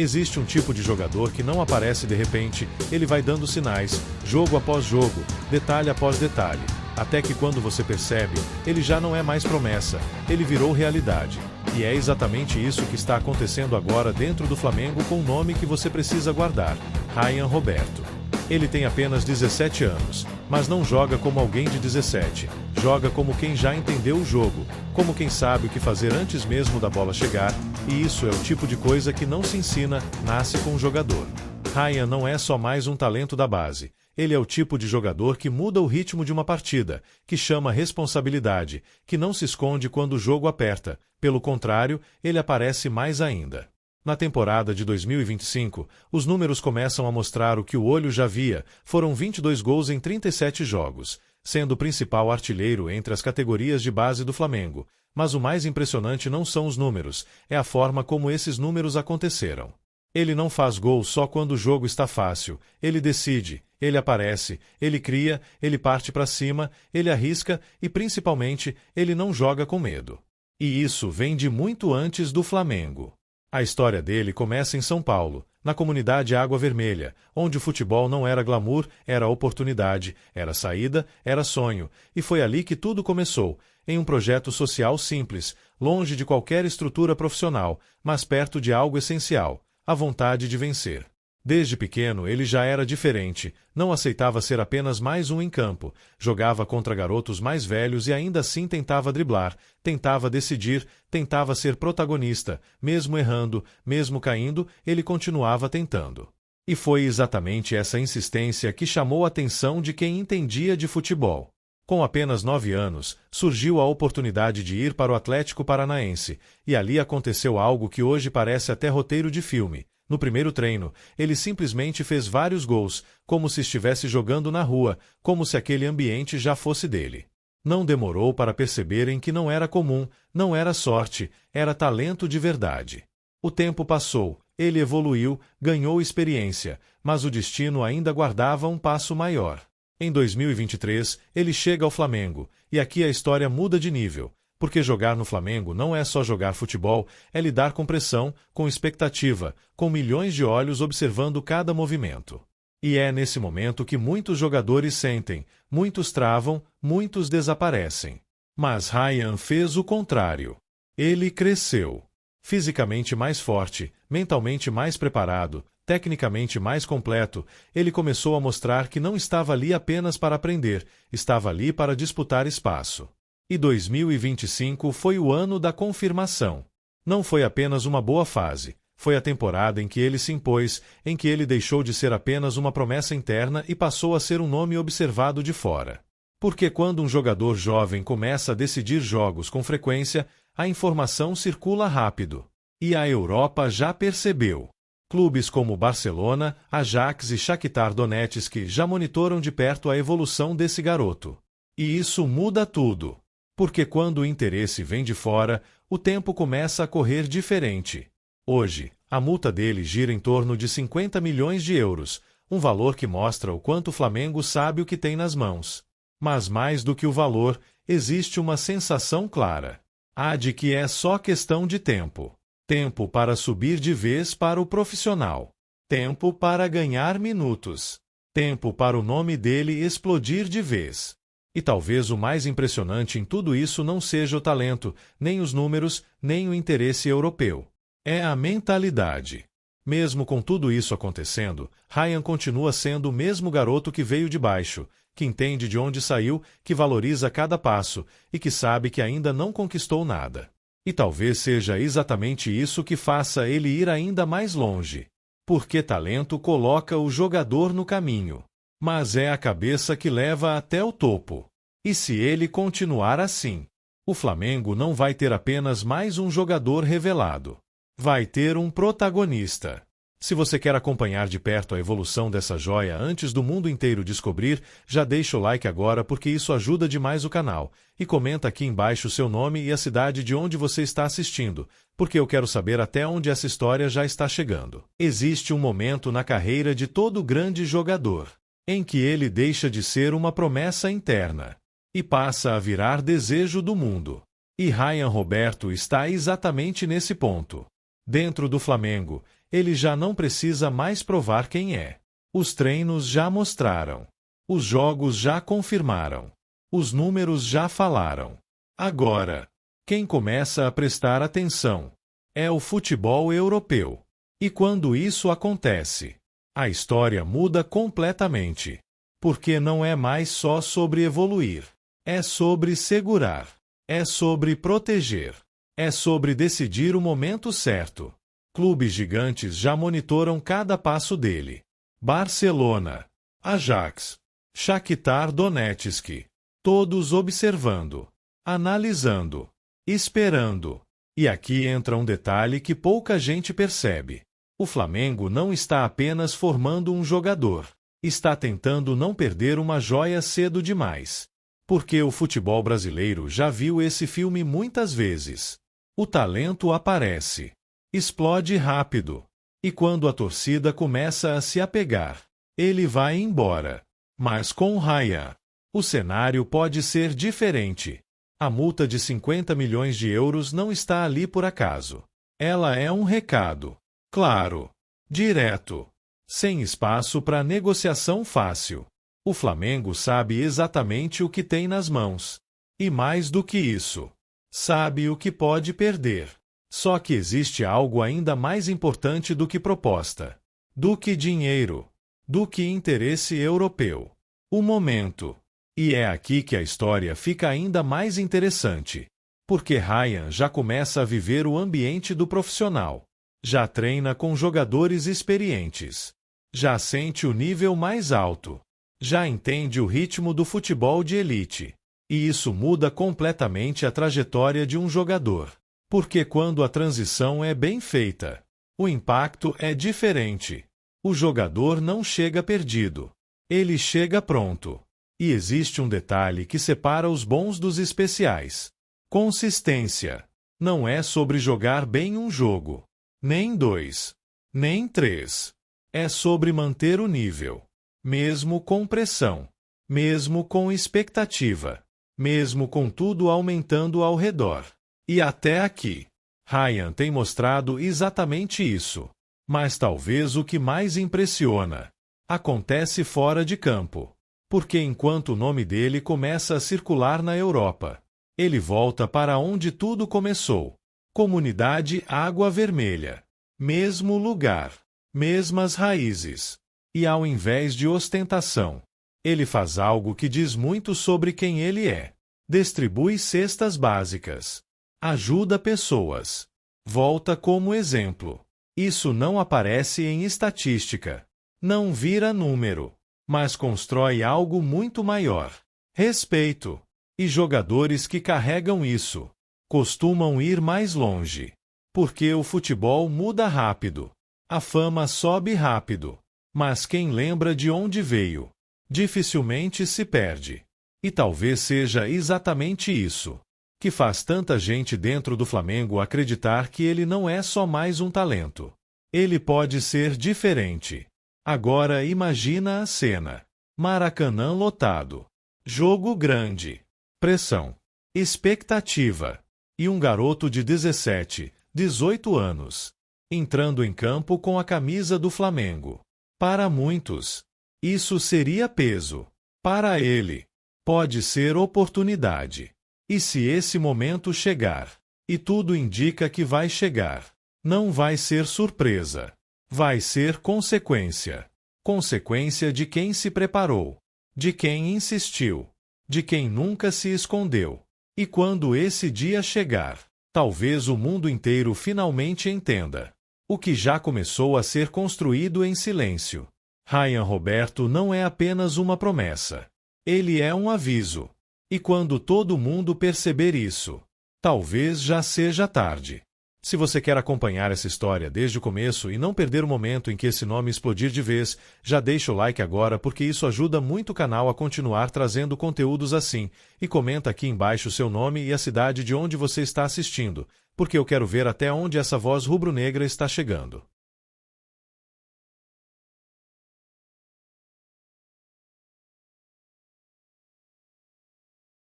Existe um tipo de jogador que não aparece de repente, ele vai dando sinais, jogo após jogo, detalhe após detalhe, até que quando você percebe, ele já não é mais promessa, ele virou realidade. E é exatamente isso que está acontecendo agora dentro do Flamengo com o nome que você precisa guardar: Ryan Roberto. Ele tem apenas 17 anos, mas não joga como alguém de 17, joga como quem já entendeu o jogo, como quem sabe o que fazer antes mesmo da bola chegar, e isso é o tipo de coisa que não se ensina, nasce com o jogador. Ryan não é só mais um talento da base, ele é o tipo de jogador que muda o ritmo de uma partida, que chama responsabilidade, que não se esconde quando o jogo aperta, pelo contrário, ele aparece mais ainda. Na temporada de 2025, os números começam a mostrar o que o olho já via, foram 22 gols em 37 jogos, sendo o principal artilheiro entre as categorias de base do Flamengo, mas o mais impressionante não são os números, é a forma como esses números aconteceram. Ele não faz gol só quando o jogo está fácil, ele decide, ele aparece, ele cria, ele parte para cima, ele arrisca e, principalmente, ele não joga com medo. E isso vem de muito antes do Flamengo. A história dele começa em São Paulo, na comunidade Água Vermelha, onde o futebol não era glamour, era oportunidade, era saída, era sonho, e foi ali que tudo começou, em um projeto social simples, longe de qualquer estrutura profissional, mas perto de algo essencial: a vontade de vencer. Desde pequeno ele já era diferente, não aceitava ser apenas mais um em campo, jogava contra garotos mais velhos e ainda assim tentava driblar, tentava decidir, tentava ser protagonista, mesmo errando, mesmo caindo, ele continuava tentando. E foi exatamente essa insistência que chamou a atenção de quem entendia de futebol. Com apenas 9 anos, surgiu a oportunidade de ir para o Atlético Paranaense, e ali aconteceu algo que hoje parece até roteiro de filme. No primeiro treino, ele simplesmente fez vários gols, como se estivesse jogando na rua, como se aquele ambiente já fosse dele. Não demorou para perceberem que não era comum, não era sorte, era talento de verdade. O tempo passou, ele evoluiu, ganhou experiência, mas o destino ainda guardava um passo maior. Em 2023, ele chega ao Flamengo, e aqui a história muda de nível. Porque jogar no Flamengo não é só jogar futebol, é lidar com pressão, com expectativa, com milhões de olhos observando cada movimento. E é nesse momento que muitos jogadores sentem, muitos travam, muitos desaparecem. Mas Ryan fez o contrário. Ele cresceu. Fisicamente mais forte, mentalmente mais preparado, tecnicamente mais completo, ele começou a mostrar que não estava ali apenas para aprender, estava ali para disputar espaço. E 2025 foi o ano da confirmação. Não foi apenas uma boa fase, foi a temporada em que ele se impôs, em que ele deixou de ser apenas uma promessa interna e passou a ser um nome observado de fora. Porque quando um jogador jovem começa a decidir jogos com frequência, a informação circula rápido. E a Europa já percebeu. Clubes como Barcelona, Ajax e Shakhtar Donetsk já monitoram de perto a evolução desse garoto. E isso muda tudo. Porque quando o interesse vem de fora, o tempo começa a correr diferente. Hoje, a multa dele gira em torno de 50 milhões de euros, um valor que mostra o quanto o Flamengo sabe o que tem nas mãos. Mas mais do que o valor, existe uma sensação clara. A de que é só questão de tempo. Tempo para subir de vez para o profissional. Tempo para ganhar minutos. Tempo para o nome dele explodir de vez. E talvez o mais impressionante em tudo isso não seja o talento, nem os números, nem o interesse europeu. É a mentalidade. Mesmo com tudo isso acontecendo, Ryan continua sendo o mesmo garoto que veio de baixo, que entende de onde saiu, que valoriza cada passo e que sabe que ainda não conquistou nada. E talvez seja exatamente isso que faça ele ir ainda mais longe. Porque talento coloca o jogador no caminho. Mas é a cabeça que leva até o topo. E se ele continuar assim, o Flamengo não vai ter apenas mais um jogador revelado. Vai ter um protagonista. Se você quer acompanhar de perto a evolução dessa joia antes do mundo inteiro descobrir, já deixa o like agora porque isso ajuda demais o canal. E comenta aqui embaixo o seu nome e a cidade de onde você está assistindo, porque eu quero saber até onde essa história já está chegando. Existe um momento na carreira de todo grande jogador em que ele deixa de ser uma promessa interna e passa a virar desejo do mundo. E Ryan Roberto está exatamente nesse ponto. Dentro do Flamengo, Ele já não precisa mais provar quem é. Os treinos já mostraram. Os jogos já confirmaram. Os números já falaram. Agora, quem começa a prestar atenção é o futebol europeu. E quando isso acontece, a história muda completamente. Porque não é mais só sobre evoluir. É sobre segurar. É sobre proteger. É sobre decidir o momento certo. Clubes gigantes já monitoram cada passo dele. Barcelona, Ajax, Shakhtar Donetsk. Todos observando, analisando, esperando. E aqui entra um detalhe que pouca gente percebe. O Flamengo não está apenas formando um jogador. Está tentando não perder uma joia cedo demais. Porque o futebol brasileiro já viu esse filme muitas vezes. O talento aparece. Explode rápido. E quando a torcida começa a se apegar, ele vai embora. Mas com Ryan, o cenário pode ser diferente. A multa de 50 milhões de euros não está ali por acaso. Ela é um recado. Claro. Direto. Sem espaço para negociação fácil. O Flamengo sabe exatamente o que tem nas mãos. E mais do que isso, sabe o que pode perder. Só que existe algo ainda mais importante do que proposta, do que dinheiro, do que interesse europeu. O momento. E é aqui que a história fica ainda mais interessante. Porque Ryan já começa a viver o ambiente do profissional. Já treina com jogadores experientes. Já sente o nível mais alto. Já entende o ritmo do futebol de elite. E isso muda completamente a trajetória de um jogador. Porque quando a transição é bem feita, o impacto é diferente. O jogador não chega perdido. Ele chega pronto. E existe um detalhe que separa os bons dos especiais. Consistência. Não é sobre jogar bem um jogo. Nem 2. Nem 3. É sobre manter o nível. Mesmo com pressão. Mesmo com expectativa. Mesmo com tudo aumentando ao redor. E até aqui, Ryan tem mostrado exatamente isso. Mas talvez o que mais impressiona acontece fora de campo. Porque enquanto o nome dele começa a circular na Europa, ele volta para onde tudo começou. Comunidade Água Vermelha. Mesmo lugar. Mesmas raízes. E ao invés de ostentação, ele faz algo que diz muito sobre quem ele é. Distribui cestas básicas. Ajuda pessoas. Volta como exemplo. Isso não aparece em estatística. Não vira número. Mas constrói algo muito maior. Respeito. E jogadores que carregam isso costumam ir mais longe. Porque o futebol muda rápido. A fama sobe rápido. Mas quem lembra de onde veio, dificilmente se perde. E talvez seja exatamente isso que faz tanta gente dentro do Flamengo acreditar que ele não é só mais um talento. Ele pode ser diferente. Agora imagina a cena. Maracanã lotado. Jogo grande. Pressão. Expectativa. E um garoto de 17, 18 anos, entrando em campo com a camisa do Flamengo. Para muitos, isso seria peso. Para ele, pode ser oportunidade. E se esse momento chegar, e tudo indica que vai chegar, não vai ser surpresa. Vai ser consequência. Consequência de quem se preparou, de quem insistiu, de quem nunca se escondeu. E quando esse dia chegar, talvez o mundo inteiro finalmente entenda o que já começou a ser construído em silêncio. Ryan Roberto não é apenas uma promessa. Ele é um aviso. E quando todo mundo perceber isso, talvez já seja tarde. Se você quer acompanhar essa história desde o começo e não perder o momento em que esse nome explodir de vez, já deixa o like agora porque isso ajuda muito o canal a continuar trazendo conteúdos assim. E comenta aqui embaixo o seu nome e a cidade de onde você está assistindo, porque eu quero ver até onde essa voz rubro-negra está chegando.